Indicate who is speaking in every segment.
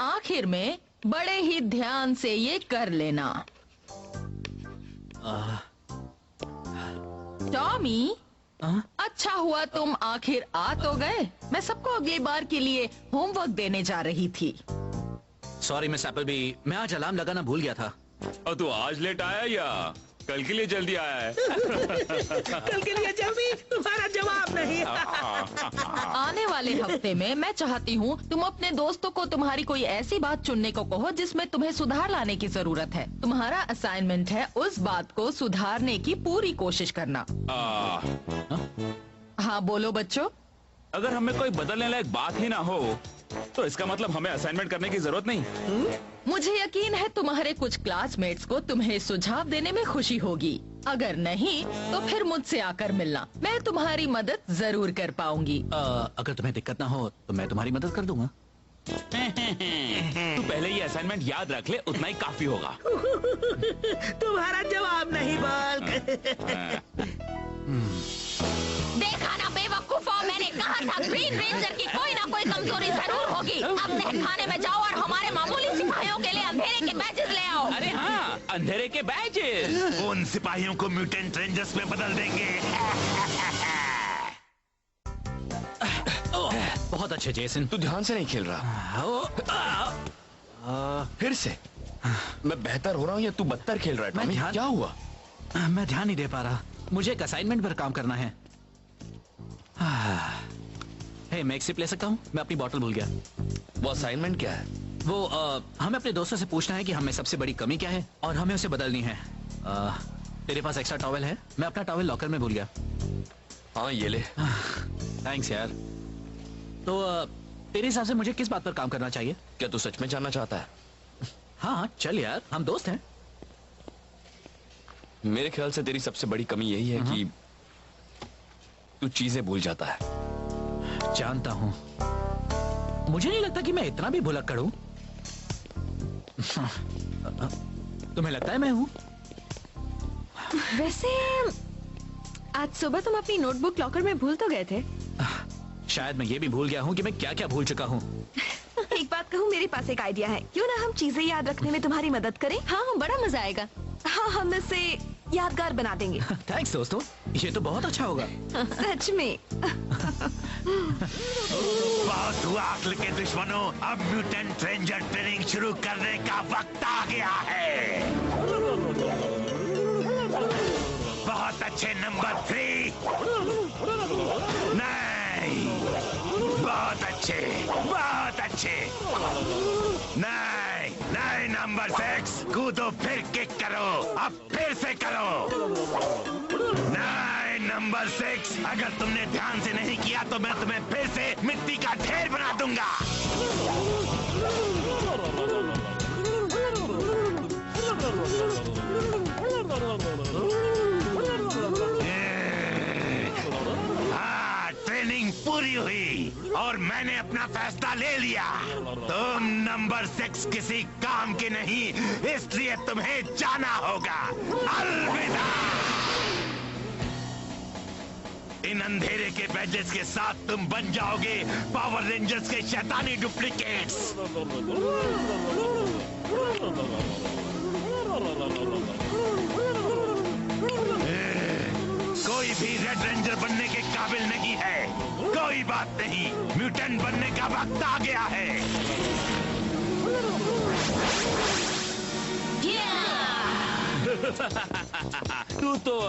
Speaker 1: आखिर में बड़े ही ध्यान से ये कर लेना। टॉमी, अच्छा हुआ तुम आखिर आ तो गए। मैं सबको अगली बार के लिए होमवर्क देने जा रही थी।
Speaker 2: सॉरी मिस एप्पलबी, मैं आज अलार्म लगाना भूल गया था।
Speaker 3: और तू आज लेट आया या कल के लिए जल्दी आया है?
Speaker 4: कल के लिए जल्दी, तुम्हारा जवाब नहीं।
Speaker 1: आने वाले हफ्ते में मैं चाहती हूँ तुम अपने दोस्तों को तुम्हारी कोई ऐसी बात चुनने को कहो जिसमें तुम्हें सुधार लाने की जरूरत है। तुम्हारा असाइनमेंट है उस बात को सुधारने की पूरी कोशिश करना। हाँ बोलो बच्चों।
Speaker 3: अगर हमें कोई बदलने लायक बात ही ना हो तो इसका मतलब हमें असाइनमेंट करने की जरूरत नहीं।
Speaker 1: मुझे यकीन है तुम्हारे कुछ क्लासमेट्स को तुम्हें सुझाव देने में खुशी होगी। अगर नहीं तो फिर मुझसे आकर मिलना, मैं तुम्हारी मदद जरूर कर पाऊंगी।
Speaker 2: अगर तुम्हें दिक्कत ना हो तो मैं तुम्हारी मदद कर दूंगा।
Speaker 3: तू पहले ये असाइनमेंट याद रख ले, उतना ही काफी होगा।
Speaker 4: तुम्हारा जवाब नहीं बोल।
Speaker 1: देखा ना बेवकूफो, मैंने कहा था ग्रीन रेंजर की कोई ना कोई कमजोरी जरूर होगी। अब तहखाने में जाओ और हमारे मामूली सिपाहियों के लिए अंधेरे के बैजेस ले आओ।
Speaker 3: अरे हाँ, अंधेरे के बैजेस।
Speaker 5: उन सिपाहियों को म्यूटेंट रेंजर्स में बदल देंगे।
Speaker 2: बहुत अच्छे जेसन।
Speaker 6: तू ध्यान से नहीं खेल रहा। फिर से मैं बेहतर हो रहा हूँ या तू बदतर खेल रहा है टॉमी? क्या हुआ?
Speaker 2: मैं ध्यान नहीं दे पा रहा। मुझे एक असाइनमेंट पर काम करना है। हे, मैं एक सिप ले सकता हूँ? मैं अपनी बोतल भूल गया।
Speaker 6: वो असाइनमेंट क्या है?
Speaker 2: वो हमें अपने दोस्तों से पूछना है कि हमें सबसे बड़ी कमी क्या है और हमें उसे बदलनी है। तेरे पास एक्स्ट्रा टॉवेल है? मैं अपना टॉवेल लॉकर में भूल गया।
Speaker 6: हाँ ये ले।
Speaker 2: थैंक्स यार। तो तेरे हिसाब से मुझे किस बात पर काम करना चाहिए?
Speaker 6: क्या तू सच में जानना चाहता है?
Speaker 2: हाँ चल यार, हम दोस्त हैं।
Speaker 6: मेरे ख्याल से तेरी सबसे बड़ी कमी यही है कि तू चीजें भूल जाता है।
Speaker 2: जानता हूं। मुझे नहीं लगता कि मैं इतना भी भुलक्कड़ हूं। तुम्हें लगता है मैं हूं?
Speaker 7: वैसे आज सुबह तुम अपनी नोटबुक लॉकर में भूल तो गए थे।
Speaker 2: शायद मैं ये भी भूल गया हूं कि मैं क्या क्या भूल चुका हूं।
Speaker 7: एक बात कहूँ, मेरे पास एक आइडिया है। क्यों ना हम चीजें याद रखने में तुम्हारी मदद करें? हाँ, बड़ा मजा आएगा। हाँ, हम इसे यादगार बना देंगे।
Speaker 2: थैंक्स दोस्तों, ये तो बहुत अच्छा होगा।
Speaker 7: सच में।
Speaker 5: बहुत हुआ अक्ल के दुश्मनों, अब म्यूटेंट रेंजर ट्रेनिंग शुरू करने का वक्त आ गया है। बहुत अच्छे नंबर 3। नहीं, बहुत अच्छे, बहुत अच्छे। नहीं नहीं, नंबर 6। कूदो, फिर किक करो, अब फिर से करो। नहीं नंबर 6, अगर तुमने ध्यान से नहीं किया तो मैं तुम्हें फिर से मिट्टी का ढेर बना दूंगा। हाँ, ट्रेनिंग पूरी हुई और मैंने अपना फैसला ले लिया। तुम नंबर 6 किसी काम के नहीं, इसलिए तुम्हें जाना होगा। अलविदा। इन अंधेरे के बैजेस के साथ तुम बन जाओगे पावर रेंजर्स के शैतानी डुप्लीकेट्स। कोई भी रेड रेंजर बनने के काबिल नहीं है। कोई बात नहीं, म्यूटेंट बनने का वक्त आ गया है।
Speaker 3: तू तो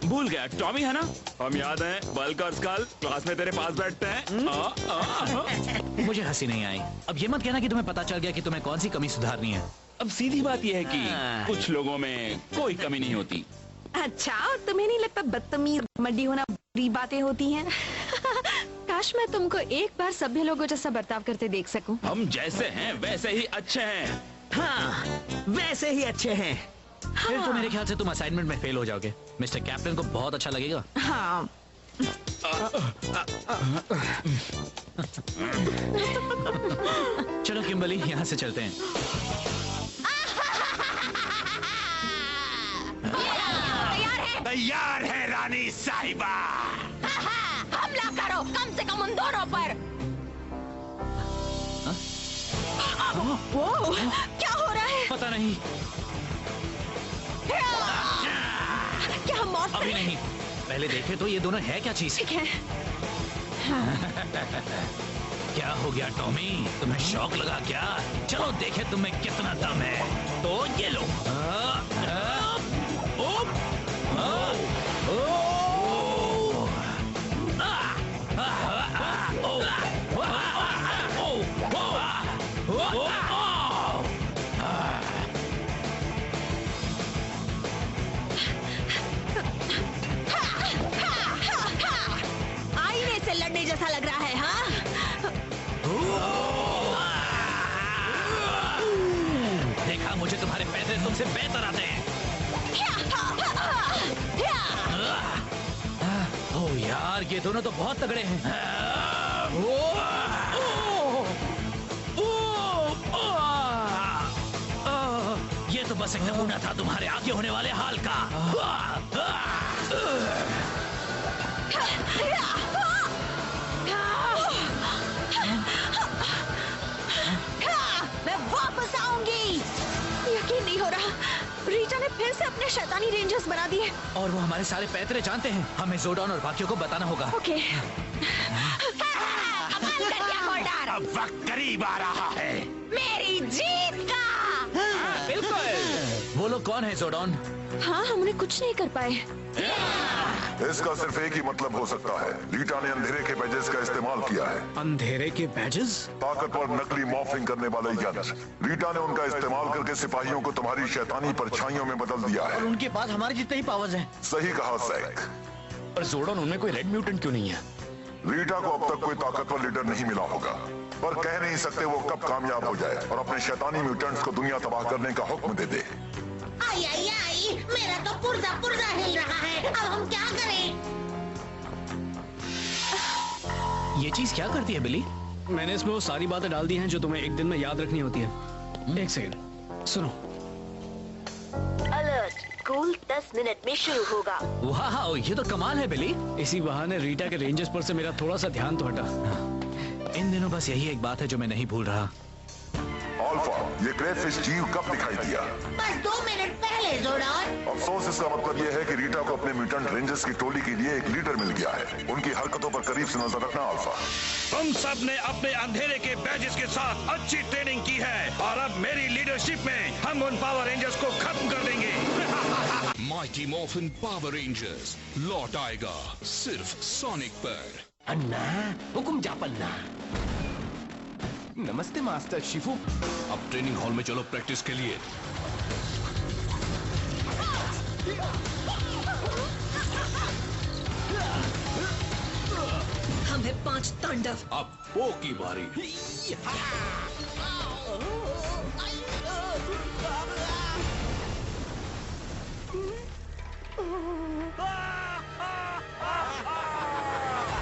Speaker 3: भूल गया, टॉमी है ना? हम याद हैं, बल्क और स्कल क्लास में तेरे पास बैठते हैं।
Speaker 2: मुझे हंसी नहीं आई। अब ये मत कहना कि तुम्हें पता चल गया कि तुम्हें कौन सी कमी सुधारनी है।
Speaker 3: अब सीधी बात यह है कि कुछ लोगों में कोई कमी नहीं होती।
Speaker 7: अच्छा, और तुम्हें नहीं लगता बदतमीज मड्डी होना बुरी बातें होती हैं? काश मैं तुमको एक बार सभ्य लोगों जैसा बर्ताव करते देख सकूं।
Speaker 3: हम जैसे हैं वैसे ही अच्छे हैं।
Speaker 4: हाँ, वैसे ही अच्छे हैं।
Speaker 2: फिर तो मेरे ख्याल से तुम असाइनमेंट में फेल हो जाओगे। मिस्टर कैप्टन को बहुत अच्छा लगेगा।
Speaker 7: हाँ।
Speaker 2: चलो किम्बली, यहाँ से चलते हैं।
Speaker 5: तैयार है रानी साहिबा।
Speaker 1: हमला करो, कम से कम उन दोनों पर।
Speaker 7: वो क्या हो रहा है?
Speaker 2: पता नहीं।
Speaker 7: क्या हम मौत
Speaker 2: अभी
Speaker 7: पर हैं?
Speaker 2: नहीं, पहले देखे तो ये दोनों है क्या चीज।
Speaker 7: ठीक है।
Speaker 2: क्या हो गया टॉमी, तुम्हें शौक लगा क्या? चलो देखे तुम्हें कितना दम है। तो ये लो।
Speaker 7: आईने से लड़ने जैसा लग रहा है, हाँ?
Speaker 2: देखा, मुझे तुम्हारे पैसे तुमसे बेहतर आते हैं। ओ यार, ये दोनों तो बहुत तगड़े हैं। ये तो बस एक नमूना था तुम्हारे आगे होने वाले हाल का।
Speaker 7: मैं वापस आऊंगी। यकीन नहीं हो रहा, रीटा ने फिर से अपने शैतानी रेंजर्स बना दिए।
Speaker 2: और वो हमारे सारे पैतरे जानते हैं। हमें जोडॉन और बाकियों को बताना होगा।
Speaker 7: ओके।
Speaker 5: अब वक्त करीब आ रहा है।
Speaker 7: मेरी जीत का।
Speaker 2: बिल्कुल। वो लोग कौन है जोडॉन?
Speaker 7: हाँ, हम उन्हें कुछ नहीं कर पाए।
Speaker 8: इसका सिर्फ एक ही मतलब हो सकता है। रीटा ने अंधेरे के बैजेस का इस्तेमाल किया है।
Speaker 9: अंधेरे के बैजेस?
Speaker 8: ताकतवर नकली मॉर्फिंग करने वाले यंत्र। रीटा ने उनका इस्तेमाल करके सिपाहियों को तुम्हारी शैतानी परछाइयों में बदल दिया है।
Speaker 9: और उनके पास हमारे जितने ही पावर्स हैं।
Speaker 8: सही कहा सैक।
Speaker 6: पर जोडॉन, उनमें कोई रेड म्यूटेंट क्यों नहीं है?
Speaker 8: रीटा को अब तक कोई ताकतवर लीडर नहीं मिला होगा, पर कह नहीं सकते वो कब कामयाब हो जाए और अपने शैतानी म्यूटेंट्स को दुनिया तबाह करने का हुक्म दे दे।
Speaker 10: आई आई आई, मेरा तो पुर्जा पुर्जा हिल रहा है। अब हम क्या करें?
Speaker 2: ये चीज क्या करती है बिली?
Speaker 9: मैंने इसमें वो सारी बातें डाल दी हैं जो तुम्हें एक दिन में याद रखनी होती है। एक सेकंड सुनो।
Speaker 11: अलर्ट, स्कूल 10 मिनट में शुरू होगा।
Speaker 2: वाह, ये तो कमाल है बिली।
Speaker 9: इसी बहाने रीटा के रेंजर्स पर से मेरा थोड़ा सा ध्यान तो हटा।
Speaker 2: इन दिनों बस यही एक बात है जो मैं नहीं भूल रहा।
Speaker 8: अल्फा, ये क्रेफिश जीव कब दिखाई दिया?
Speaker 10: बस 2 मिनट पहले जोडॉन।
Speaker 8: अफसोस, इसका मतलब ये है कि रीटा को अपने म्यूटेंट रेंजर्स की टोली के लिए एक लीडर मिल गया है। उनकी हरकतों पर करीब से नजर रखना अल्फा।
Speaker 3: तुम सब ने अपने अंधेरे के बैजेस के साथ अच्छी ट्रेनिंग की है और अब मेरी लीडरशिप में हम उन पावर रेंजर्स को खत्म कर देंगे।
Speaker 12: माइटी मॉर्फिन पावर रेंजर्स लौट आएगा सिर्फ सोनिक पर।
Speaker 6: अन्ना, हुकुम जा पन्ना। नमस्ते मास्टर शिफू।
Speaker 12: अब ट्रेनिंग हॉल में चलो प्रैक्टिस के लिए।
Speaker 10: हमें 5 तांडव।
Speaker 12: अब पो की बारी।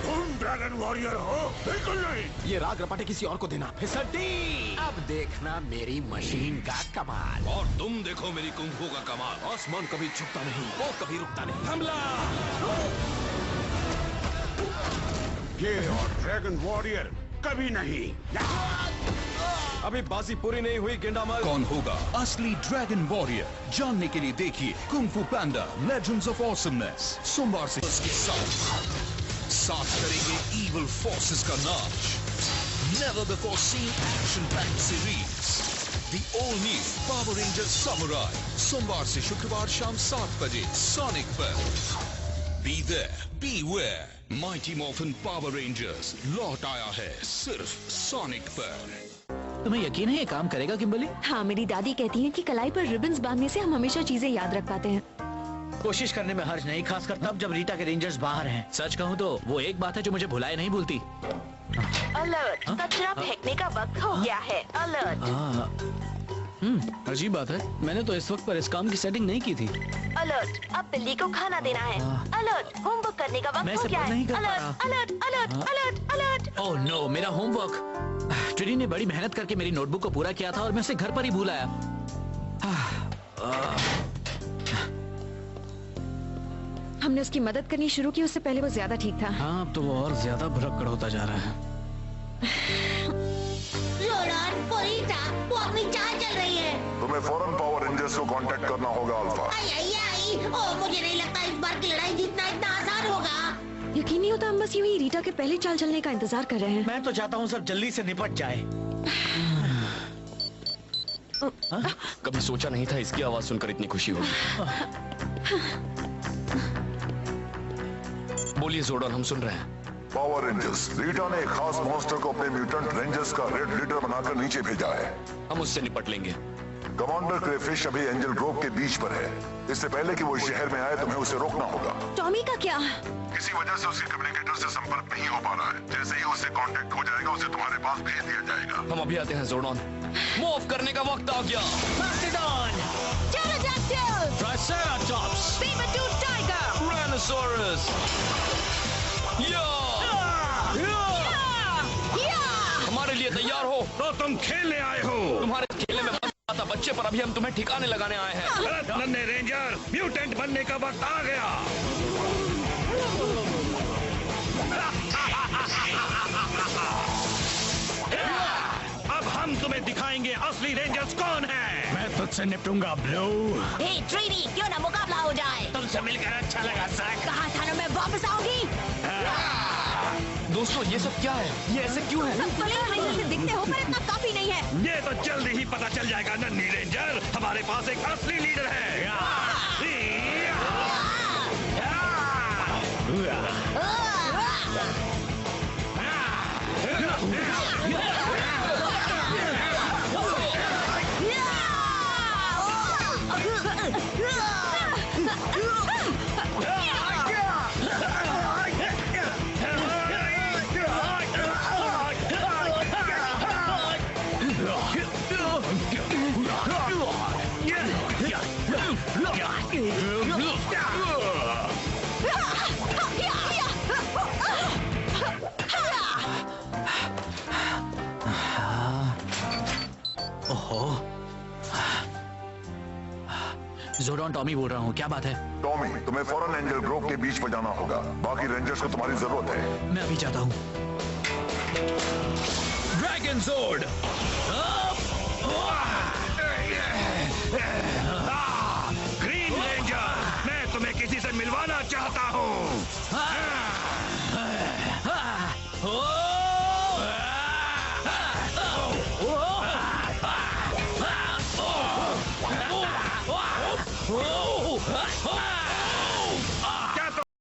Speaker 5: तुम ड्रैगन वॉरियर हो? बिल्कुल नहीं।
Speaker 6: ये राग रपाटे किसी और को देना। फिसड्डी।
Speaker 5: अब देखना मेरी मशीन का कमाल।
Speaker 12: और तुम देखो मेरी कुंफू का कमाल।
Speaker 6: आसमान कभी झुकता नहीं, वो कभी रुकता नहीं।
Speaker 3: हमला!
Speaker 5: ये और ड्रैगन वॉरियर कभी नहीं।
Speaker 6: अभी बाजी पूरी नहीं हुई गेंडामल।
Speaker 12: कौन होगा असली ड्रैगन वॉरियर? जानने के लिए देखिए Kung Fu Panda Legends of Awesomeness सोमवार से उसके साथ करेंगे इविल फोर्सेस का नाच। Never before seen action packed series the all new Power Rangers Samurai सोमवार से शुक्रवार शाम 7 बजे सोनिक पर। Be there be where, mighty morphin Power Rangers लौट आया है सिर्फ सोनिक पर।
Speaker 2: तुम्हें यकीन है ये काम करेगा किम्बर्ली?
Speaker 7: हाँ, मेरी दादी कहती है कि कलाई पर रिबन्स बांधने से हम हमेशा चीजें याद रख पाते हैं।
Speaker 9: कोशिश करने में हर्ज नहीं, खासकर तब जब रीटा के रेंजर्स बाहर हैं।
Speaker 2: सच कहूँ तो वो एक बात है जो मुझे भुलाए नहीं भूलती।
Speaker 11: अलर्ट, कचरा फेंकने का वक्त हो गया है। अलर्ट।
Speaker 9: अजीब बात है, मैंने तो इस वक्त पर इस काम की सेटिंग नहीं की थी।
Speaker 11: अलर्ट, अब बिल्ली को खाना देना है। अलर्ट, होमवर्क करने का
Speaker 2: मैं
Speaker 11: वक्त हो
Speaker 2: इसे
Speaker 11: गया
Speaker 2: बंद
Speaker 11: है।
Speaker 2: नहीं कर पा
Speaker 11: अलर्ट,
Speaker 2: रहा।
Speaker 11: Alert, alert, alert, alert.
Speaker 2: Oh no, मेरा होमवर्क। ट्रिनी ने बड़ी मेहनत करके मेरी नोटबुक को पूरा किया था और मैं उसे घर पर ही भूल आया।
Speaker 7: हमने उसकी मदद करनी शुरू की, उससे पहले वो ज्यादा ठीक था।
Speaker 9: हाँ, अब तो वो और ज्यादा भुलक्कड़ होता जा रहा है।
Speaker 10: जोडॉन, पोरीटा, वो अपनी चाल चल रही है।
Speaker 8: तुम्हें फौरन पावर रेंजर्स को कांटेक्ट करना होगा अल्फा।
Speaker 10: आई। ओ, मुझे नहीं लगता इस बार की लड़ाई जीतना इतना आसान होगा।
Speaker 7: यकीन नहीं होता, हम बस यूं ही रीटा के पहले चाल चलने का इंतजार कर रहे हैं।
Speaker 4: मैं तो चाहता हूँ सब जल्दी से निपट जाए।
Speaker 6: कभी सोचा नहीं था इसकी आवाज सुनकर इतनी खुशी होगी। बोलिए जोर्डन, हम सुन रहे हैं।
Speaker 8: पावर रेंजर्स, रीटा ने एक खास मॉन्स्टर को अपने म्यूटेंट रेंजर्स का रेड लीडर बनाकर नीचे भेजा है।
Speaker 6: हम उससे निपट लेंगे।
Speaker 8: कमांडर क्रेफिश अभी एंजल ग्रोव के बीच पर है। इससे पहले कि वो शहर में आए तुम्हें उसे रोकना होगा।
Speaker 7: टॉमी का क्या?
Speaker 8: किसी वजह से उसके कम्युनिकेटर से संपर्क नहीं हो पा रहा है। जैसे ही उससे कांटेक्ट हो जाएगा उसे तुम्हारे पास भेज दिया जाएगा।
Speaker 6: हम अभी आते हैं जोर्डन। मूव करने का वक्त आ गया।
Speaker 9: ट्राइसेराटॉप्स,
Speaker 11: Saber-tooth tiger,
Speaker 6: Tyrannosaurus, हमारे लिए तैयार हो?
Speaker 5: तो तुम खेलने आए हो?
Speaker 6: तुम्हारे खेलने में मजा आता बच्चे, पर अभी हम तुम्हें ठिकाने लगाने आए हैं।
Speaker 5: नन्हे रेंजर, म्यूटेंट बनने का वक्त आ गया। अब हम तुम्हें दिखाएंगे असली रेंजर्स कौन है।
Speaker 9: मैं तुझसे निपटूंगा ब्लू।
Speaker 11: हे ट्रीडी, क्यों ना मुकाबला हो जाए?
Speaker 5: तुमसे मिलकर अच्छा लगा सर।
Speaker 11: कहा था ना मैं वापस आऊंगी।
Speaker 6: दोस्तों, ये सब क्या है? ये ऐसे क्यों है?
Speaker 7: भले ही मंजिल से दिखते हो, पर इतना काफी नहीं है।
Speaker 5: ये तो जल्दी ही पता चल जाएगा नन्ही रेंजर। हमारे पास एक असली लीडर है।
Speaker 2: जोर्डन, टॉमी बोल रहा हूँ। क्या बात है?
Speaker 8: टॉमी, तुम्हें फौरन एंजल ग्रोव के बीच पर जाना होगा। बाकी रेंजर्स को तुम्हारी जरूरत है।
Speaker 2: मैं अभी जाता हूँ।
Speaker 12: ड्रैगन जोर्ड,